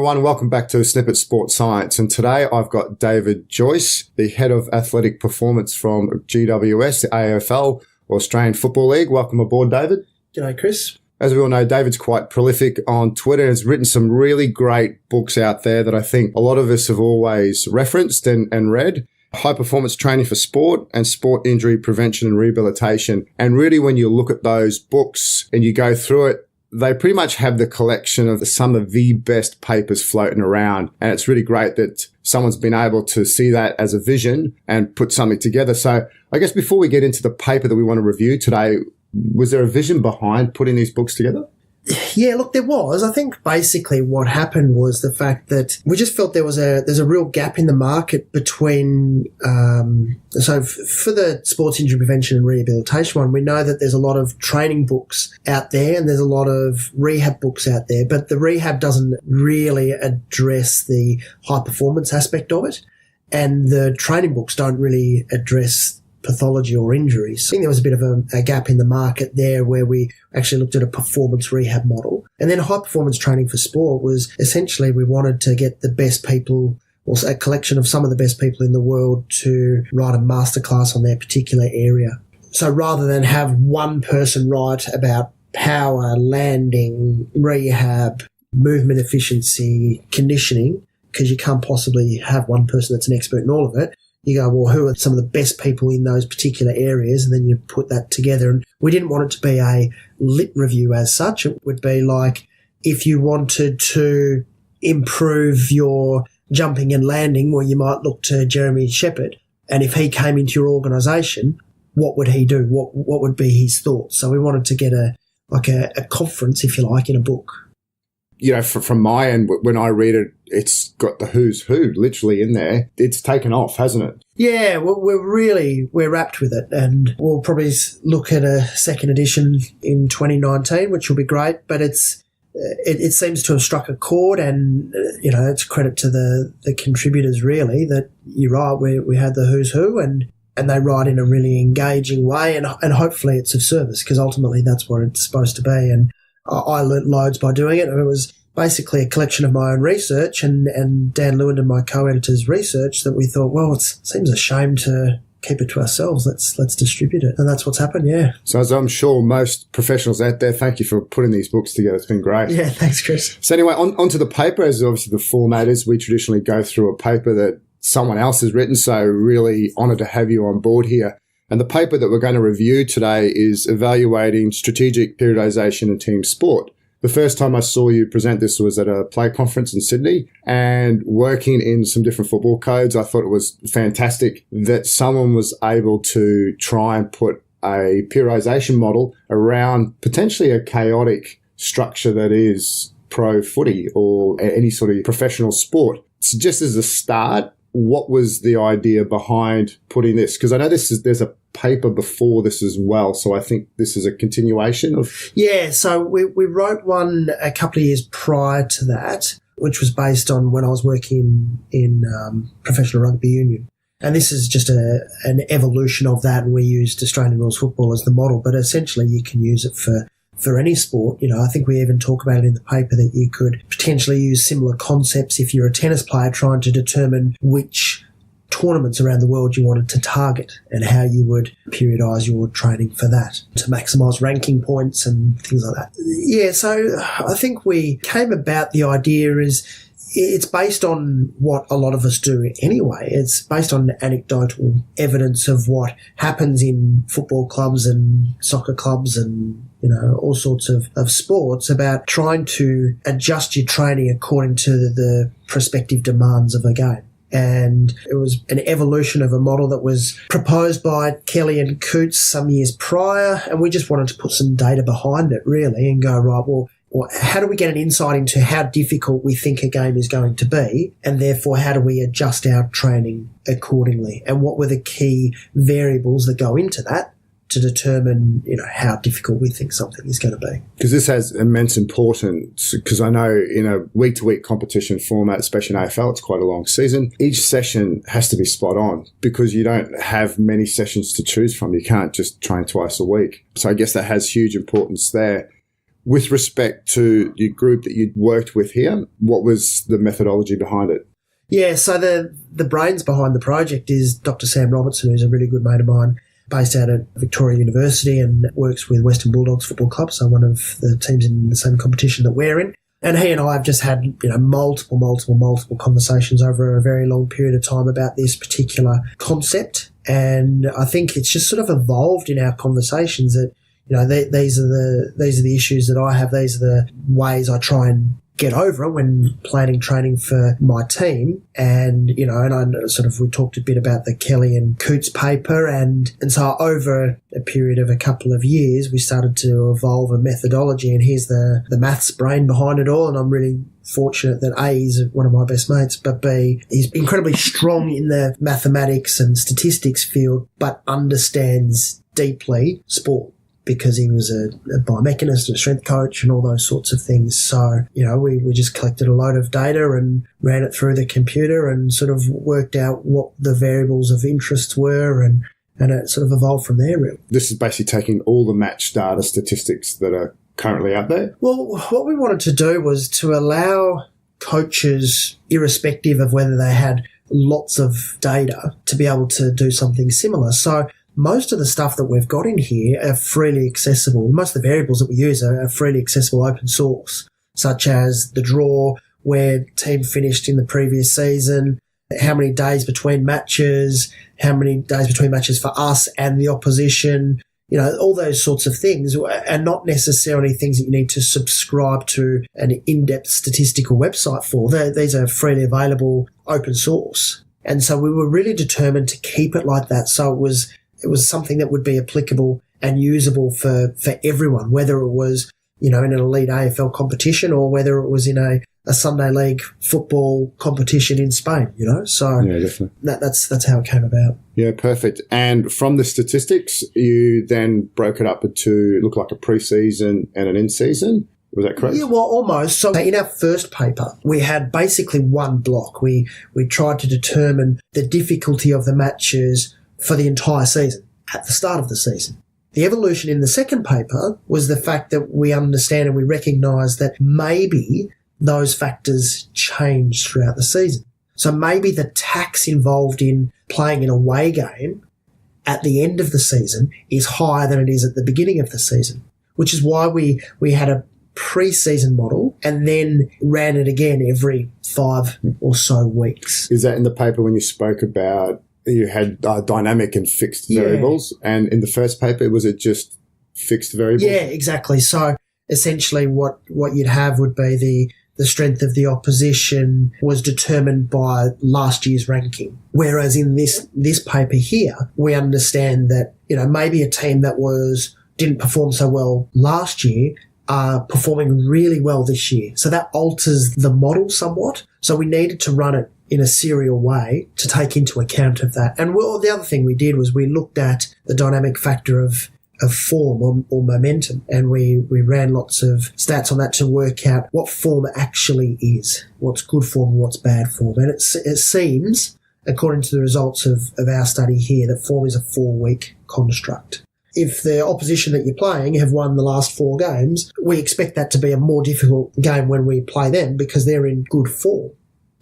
everyone, welcome back to Snippit Sports Science. And today I've got David Joyce, the Head of Athletic Performance from GWS, the AFL, Australian Football League. Welcome aboard, David. G'day, Chris. As we all know, David's quite prolific on Twitter and has written some really great books out there that I think a lot of us have always referenced and read. High Performance Training for Sport and Sport Injury Prevention and Rehabilitation. And really, when you look at those books and you go through it, they pretty much have the collection of some of the best papers floating around. And it's really great that someone's been able to see that as a vision and put something together. So I guess before we get into the paper that we want to review today, was there a vision behind putting these books together? Yeah, look, there was. I think basically what happened was the fact that we just felt there's a real gap in the market between, for the sports injury prevention and rehabilitation one, we know that there's a lot of training books out there and there's a lot of rehab books out there, but the rehab doesn't really address the high performance aspect of it, and the training books don't really address pathology or injuries. I think there was a bit of a gap in the market there where we actually looked at a performance rehab model. And then high performance training for sport was essentially we wanted to get the best people, or a collection of some of the best people in the world, to write a masterclass on their particular area. So rather than have one person write about power, landing, rehab, movement efficiency, conditioning, because you can't possibly have one person that's an expert in all of it, you go, well, who are some of the best people in those particular areas? And then you put that together. And we didn't want it to be a lit review as such. It would be like if you wanted to improve your jumping and landing, well, you might look to Jeremy Shepherd. And if he came into your organisation, what would he do? What would be his thoughts? So we wanted to get a conference, if you like, in a book. You know, from my end, when I read it, it's got the who's who literally in there. It's taken off, hasn't it? Yeah, well, we're wrapped with it, and we'll probably look at a second edition in 2019, which will be great. But it seems to have struck a chord, and it's credit to the contributors really that you're right. We had the who's who, and they write in a really engaging way, and hopefully it's of service, because ultimately that's what it's supposed to be. And I learnt loads by doing it, and it was basically a collection of my own research and Dan Lewin, my co-editor's research, that we thought, well, it seems a shame to keep it to ourselves. Let's distribute it. And that's what's happened, yeah. So as I'm sure most professionals out there, thank you for putting these books together. It's been great. Yeah, thanks, Chris. So anyway, on to the paper, as obviously the format is, we traditionally go through a paper that someone else has written, so really honoured to have you on board here. And the paper that we're going to review today is Evaluating Strategic Periodisation in Team Sport. The first time I saw you present this was at a play conference in Sydney, and working in some different football codes, I thought it was fantastic that someone was able to try and put a periodisation model around potentially a chaotic structure that is pro footy or any sort of professional sport. So just as a start, what was the idea behind putting this? Because I know there's a paper before this as well, so I think this is a continuation of... Yeah, so we wrote one a couple of years prior to that, which was based on when I was working in professional rugby union. And this is just an evolution of that, and we used Australian rules football as the model, but essentially you can use it for any sport. I think we even talk about it in the paper that you could potentially use similar concepts if you're a tennis player trying to determine which tournaments around the world you wanted to target and how you would periodise your training for that to maximise ranking points and things like that. Yeah, so I think we came about the idea is it's based on what a lot of us do anyway. It's based on anecdotal evidence of what happens in football clubs and soccer clubs and all sorts of sports, about trying to adjust your training according to the prospective demands of a game. And it was an evolution of a model that was proposed by Kelly and Coots some years prior, and we just wanted to put some data behind it really and go, right, well, how do we get an insight into how difficult we think a game is going to be, and therefore how do we adjust our training accordingly, and what were the key variables that go into that to determine, how difficult we think something is going to be. Because this has immense importance, because I know in a week-to-week competition format, especially in AFL, it's quite a long season. Each session has to be spot on because you don't have many sessions to choose from. You can't just train twice a week. So I guess that has huge importance there. with respect to your group that you'd worked with here, what was the methodology behind it? Yeah, so the brains behind the project is Dr. Sam Robertson, who's a really good mate of mine, based out at Victoria University and works with Western Bulldogs Football Club, so one of the teams in the same competition that we're in. And he and I have just had, multiple conversations over a very long period of time about this particular concept. And I think it's just sort of evolved in our conversations that, these are the issues that I have. These are the ways I try and get over it when planning training for my team. And, we talked a bit about the Kelly and Coots paper. And so over a period of a couple of years, we started to evolve a methodology, and here's the maths brain behind it all. And I'm really fortunate that A, he's one of my best mates, but B, he's incredibly strong in the mathematics and statistics field, but understands deeply sport, because he was a biomechanist and a strength coach and all those sorts of things. So, we just collected a load of data and ran it through the computer and sort of worked out what the variables of interest were, and it sort of evolved from there, really. This is basically taking all the match data statistics that are currently out there? Well, what we wanted to do was to allow coaches, irrespective of whether they had lots of data, to be able to do something similar. So most of the stuff that we've got in here are freely accessible. Most of the variables that we use are freely accessible open source, such as the draw, where team finished in the previous season, how many days between matches, how many days between matches for us and the opposition, all those sorts of things are not necessarily things that you need to subscribe to an in-depth statistical website for. These are freely available open source. And so we were really determined to keep it like that. So it was something that would be applicable and usable for everyone, whether it was, in an elite AFL competition or whether it was in a Sunday League football competition in Spain, So yeah, definitely. That's how it came about. Yeah, perfect. And from the statistics, you then broke it up into look like a pre-season and an in-season. Was that correct? Yeah, well, almost. So in our first paper, we had basically one block. We tried to determine the difficulty of the matches for the entire season at the start of the season. The evolution in the second paper was the fact that we understand and we recognise that maybe those factors change throughout the season. So maybe the tax involved in playing an away game at the end of the season is higher than it is at the beginning of the season, which is why we had a pre-season model and then ran it again every 5 or so weeks. Is that in the paper when you spoke about you had dynamic and fixed variables? And in the first paper, was it just fixed variables? Yeah, exactly. So essentially what you'd have would be the strength of the opposition was determined by last year's ranking. Whereas in this paper here, we understand that, maybe a team that didn't perform so well last year are performing really well this year. So that alters the model somewhat. So we needed to run it in a serial way to take into account of that. And the other thing we did was we looked at the dynamic factor of form or momentum, and we ran lots of stats on that to work out what form actually is, what's good form and what's bad form. And it seems, according to the results of our study here, that form is a 4-week construct. If the opposition that you're playing have won the last 4 games, we expect that to be a more difficult game when we play them because they're in good form.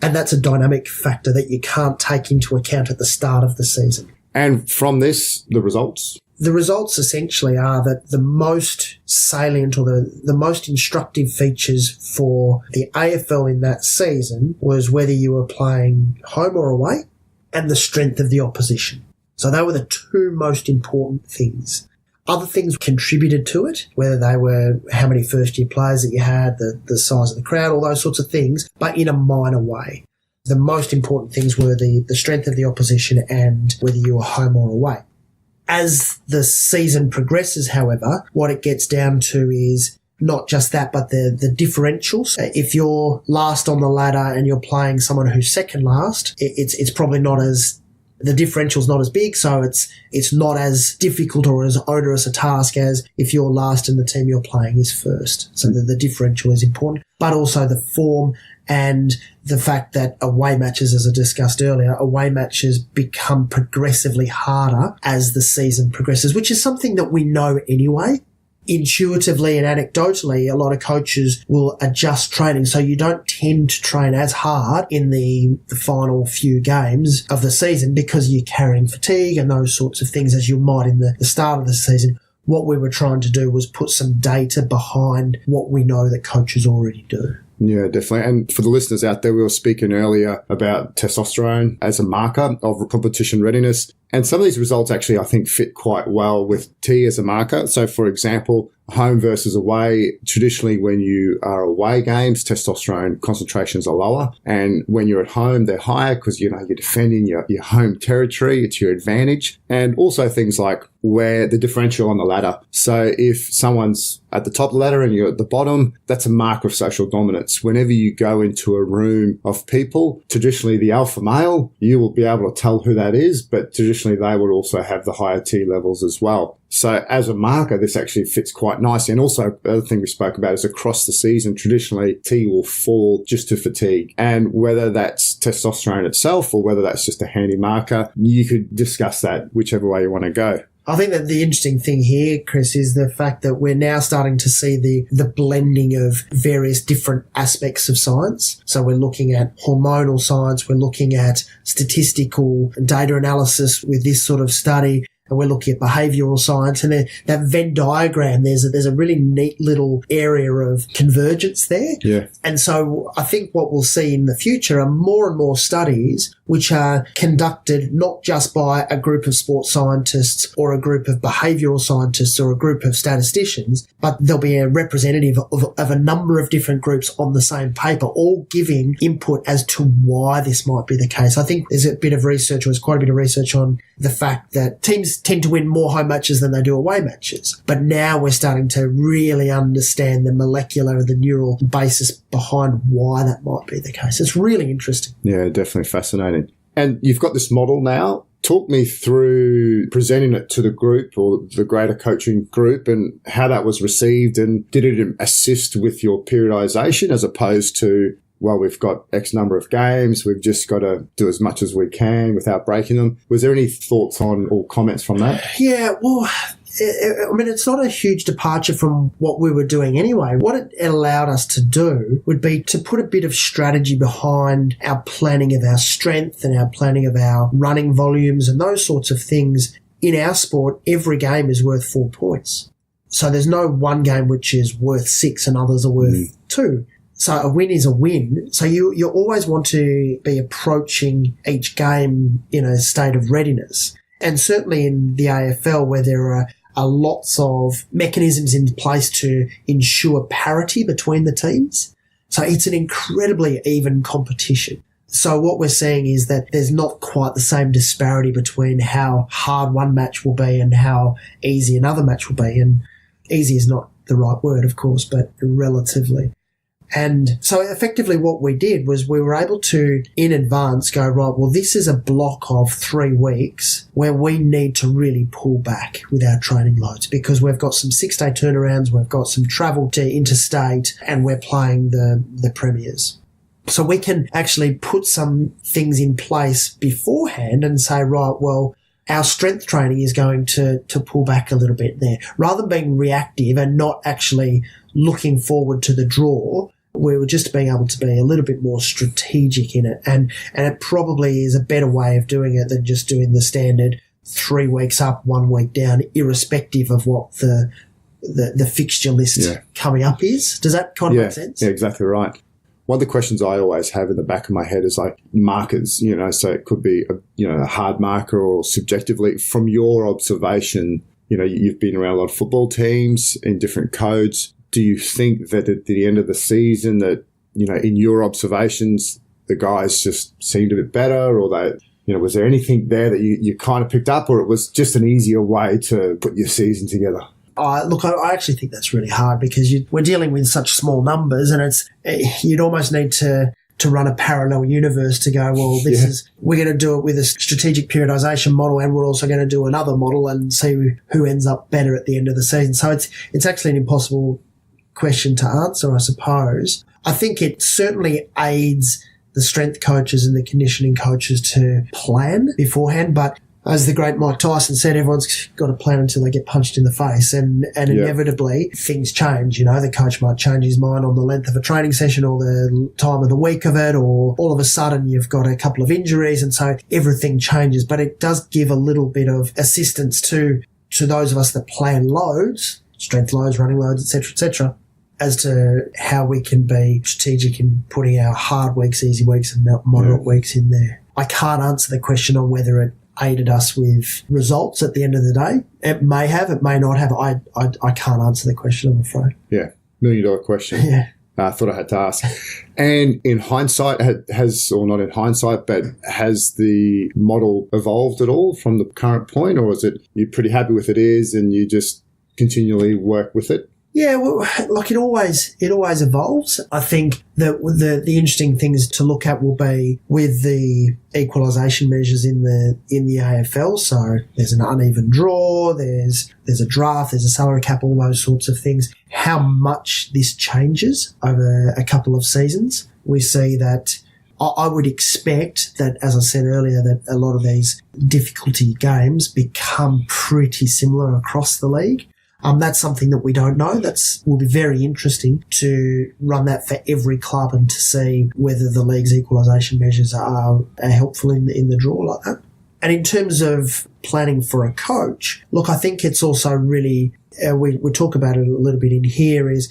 And that's a dynamic factor that you can't take into account at the start of the season. And from this, the results? The results essentially are that the most salient or the most instructive features for the AFL in that season was whether you were playing home or away and the strength of the opposition. So they were the 2 most important things. Other things contributed to it, whether they were how many first-year players that you had, the size of the crowd, all those sorts of things, but in a minor way. The most important things were the strength of the opposition and whether you were home or away. As the season progresses, however, what it gets down to is not just that, but the differentials. If you're last on the ladder and you're playing someone who's second last, it's probably not as... the differential's not as big, so it's not as difficult or as onerous a task as if you're last and the team you're playing is first. So the differential is important, but also the form and the fact that away matches, as I discussed earlier, away matches become progressively harder as the season progresses, which is something that we know anyway. intuitively and anecdotally, a lot of coaches will adjust training. So you don't tend to train as hard in the final few games of the season because you're carrying fatigue and those sorts of things as you might in the start of the season. What we were trying to do was put some data behind what we know that coaches already do. Yeah, definitely. And for the listeners out there, we were speaking earlier about testosterone as a marker of competition readiness. And some of these results actually, I think, fit quite well with T as a marker. So, for example, home versus away, traditionally when you are away games, testosterone concentrations are lower. And when you're at home, they're higher because, you're defending your home territory. It's your advantage. And also things like where the differential on the ladder. So if someone's at the top of the ladder and you're at the bottom, that's a marker of social dominance. Whenever you go into a room of people, traditionally the alpha male, you will be able to tell who that is, but traditionally they would also have the higher T levels as well. So as a marker, this actually fits quite nicely. And also, the other thing we spoke about is across the season, traditionally T will fall just to fatigue. And whether that's testosterone itself or whether that's just a handy marker, you could discuss that whichever way you want to go. I think that the interesting thing here, Chris, is the fact that we're now starting to see the blending of various different aspects of science. So we're looking at hormonal science, we're looking at statistical data analysis with this sort of study, and we're looking at behavioural science. And that Venn diagram, there's a really neat little area of convergence there. Yeah. And so I think what we'll see in the future are more and more studies which are conducted not just by a group of sports scientists or a group of behavioural scientists or a group of statisticians, but there'll be a representative of a number of different groups on the same paper, all giving input as to why this might be the case. I think there's a bit of research, or there's quite a bit of research on the fact that teams tend to win more home matches than they do away matches. But now we're starting to really understand the molecular, the neural basis behind why that might be the case. It's really interesting. Yeah, definitely fascinating. And you've got this model now. Talk me through presenting it to the group or the greater coaching group and how that was received, and did it assist with your periodisation as opposed to, well, we've got X number of games, we've just got to do as much as we can without breaking them. Was there any thoughts on or comments from that? Yeah, well, I mean, it's not a huge departure from what we were doing anyway. What it allowed us to do would be to put a bit of strategy behind our planning of our strength and our planning of our running volumes and those sorts of things. In our sport, every game is worth 4 points. So there's no one game which is worth 6 and others are worth 2. So a win is a win. So you always want to be approaching each game in a state of readiness. And certainly in the AFL, where there are lots of mechanisms in place to ensure parity between the teams. So it's an incredibly even competition. So what we're seeing is that there's not quite the same disparity between how hard one match will be and how easy another match will be. And easy is not the right word, of course, but relatively. And so effectively what we did was we were able to, in advance, go, right, well, this is a block of 3 weeks where we need to really pull back with our training loads because we've got some 6-day turnarounds, we've got some travel to interstate, and we're playing the premiers. So we can actually put some things in place beforehand and say, right, well, our strength training is going to pull back a little bit there. Rather than being reactive and not actually looking forward to the draw, we were just being able to be a little bit more strategic in it. And it probably is a better way of doing it than just doing the standard 3 weeks up, 1 week down, irrespective of what the fixture list coming up is. Does that kind of make sense? Yeah, exactly right. One of the questions I always have in the back of my head is like markers, so it could be a hard marker or subjectively. From your observation, you've been around a lot of football teams in different codes. Do you think that at the end of the season that, in your observations, the guys just seemed a bit better, or that, was there anything there that you kind of picked up, or it was just an easier way to put your season together? Look, I actually think that's really hard because we're dealing with such small numbers, and you'd almost need to run a parallel universe to go, well, we're going to do it with a strategic periodisation model, and we're also going to do another model and see who ends up better at the end of the season. So it's actually an impossible question to answer, I suppose. I think it certainly aids the strength coaches and the conditioning coaches to plan beforehand, but as the great Mike Tyson said, everyone's got a plan until they get punched in the face, and inevitably things change. The coach might change his mind on the length of a training session or the time of the week of it, or all of a sudden you've got a couple of injuries, and so everything changes. But it does give a little bit of assistance to those of us that plan loads, strength loads, running loads, etc., as to how we can be strategic in putting our hard weeks, easy weeks, and moderate weeks in there. I can't answer the question on whether it aided us with results at the end of the day. It may have, it may not have. I can't answer the question, I'm afraid. Yeah, $1 million question. Yeah. I thought I had to ask. And in hindsight, or not in hindsight, but has the model evolved at all from the current point, or is it you're pretty happy with it is and you just continually work with it? Yeah, well, like it always evolves. I think that the interesting things to look at will be with the equalisation measures in the AFL. So there's an uneven draw, there's a draft, there's a salary cap, all those sorts of things. How much this changes over a couple of seasons. We see that I would expect that, as I said earlier, that a lot of these difficulty games become pretty similar across the league. That's something that we don't know. Will be very interesting to run that for every club and to see whether the league's equalisation measures are helpful in the draw like that. And in terms of planning for a coach, look, I think it's also really, we talk about it a little bit in here, is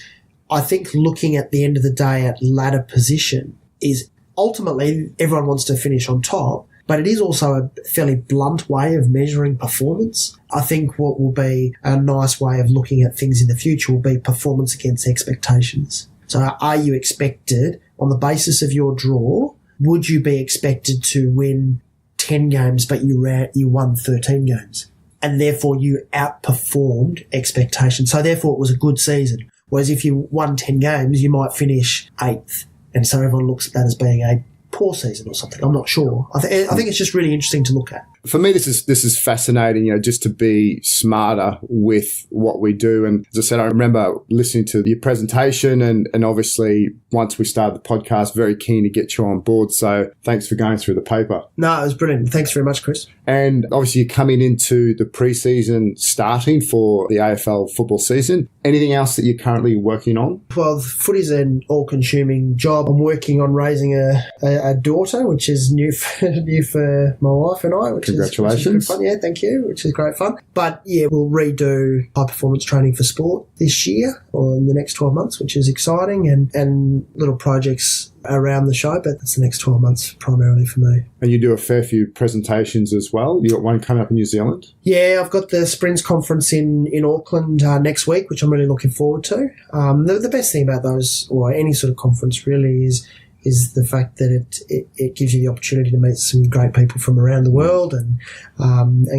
I think looking at the end of the day at ladder position is ultimately everyone wants to finish on top, but it is also a fairly blunt way of measuring performance. I think what will be a nice way of looking at things in the future will be performance against expectations. So are you expected, on the basis of your draw, would you be expected to win 10 games but you won 13 games? And therefore you outperformed expectations. So therefore it was a good season. Whereas if you won 10 games, you might finish 8th. And so everyone looks at that as being a poor season or something. I'm not sure. I think it's just really interesting to look at. For me, this is fascinating, just to be smarter with what we do. And as I said, I remember listening to your presentation and obviously once we started the podcast, very keen to get you on board. So thanks for going through the paper. No, it was brilliant. Thanks very much, Chris. And obviously you're coming into the pre-season starting for the AFL football season. Anything else that you're currently working on? Well, footy's an all-consuming job. I'm working on raising a daughter, which is new for my wife and I, which Congratulations. Is good fun. Yeah, thank you, which is great fun. But yeah, we'll redo high-performance training for sport this year or in the next 12 months, which is exciting, and little projects around the show, but that's the next 12 months primarily for me. And you do a fair few presentations as well. You got one coming up in New Zealand? Yeah, I've got the Sprints Conference in Auckland next week, which I'm really looking forward to. The best thing about those, or any sort of conference really, is the fact that it gives you the opportunity to meet some great people from around the world and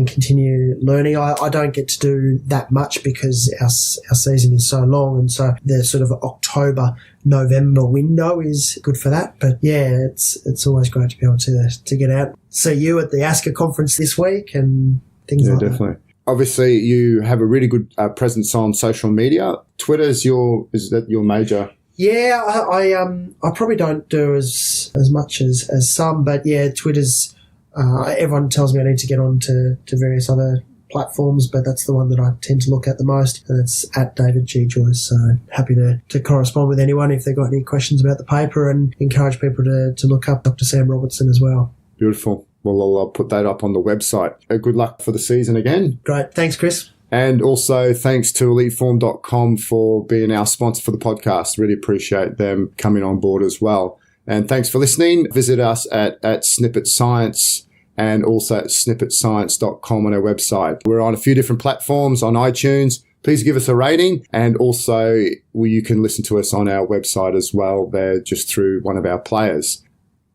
continue learning. I don't get to do that much because our season is so long, and so the sort of October-November window is good for that. But yeah, it's always great to be able to get out. See you at the ASCA conference this week and things like definitely. That. Obviously, you have a really good presence on social media. Twitter is that your major? Yeah, I probably don't do as much as some, but yeah, Twitter's, everyone tells me I need to get on to various other platforms, but that's the one that I tend to look at the most, and it's at David G. Joyce. So happy to correspond with anyone if they've got any questions about the paper, and encourage people to look up Dr. Sam Robertson as well. Beautiful. Well, I'll put that up on the website. Good luck for the season again. Great. Thanks, Chris. And also thanks to eliteform.com for being our sponsor for the podcast. Really appreciate them coming on board as well. And thanks for listening. Visit us at Snippit Science and also at snippetscience.com on our website. We're on a few different platforms on iTunes. Please give us a rating. And also you can listen to us on our website as well there, just through one of our players.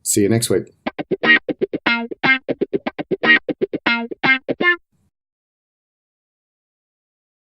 See you next week.